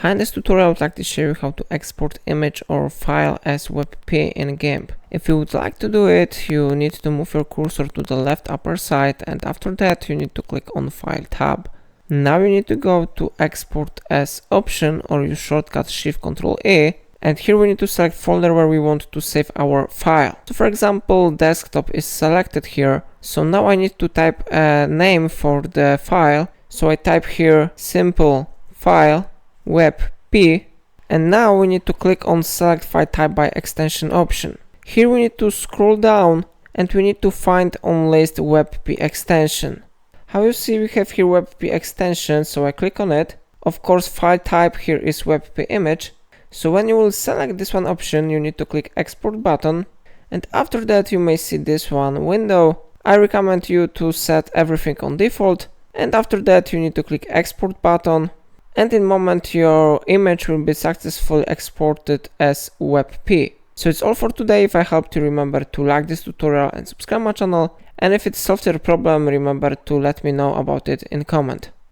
Hi, in this tutorial I would like to show you how to export image or file as WebP in GIMP. If you would like to do it, you need to move your cursor to the left upper side, and after that you need to click on File tab. Now you need to go to Export as option or use shortcut Shift Ctrl E, and here we need to select folder where we want to save our file. So for example, desktop is selected here, so now I need to type a name for the file. So I type here simple file WebP, and now we need to click on select file type by extension option. Here we need to scroll down and we need to find on list WebP extension. How you see, we have here WebP extension, so I click on it. Of course, file type here is WebP Image. So when you will select this one option, you need to click export button, and after that you may see this one window. I recommend you to set everything on default, and after that you need to click export button, and in a moment your image will be successfully exported as WebP. So it's all for today. If I helped you, remember to like this tutorial and subscribe my channel, and if it solved your problem, remember to let me know about it in comment.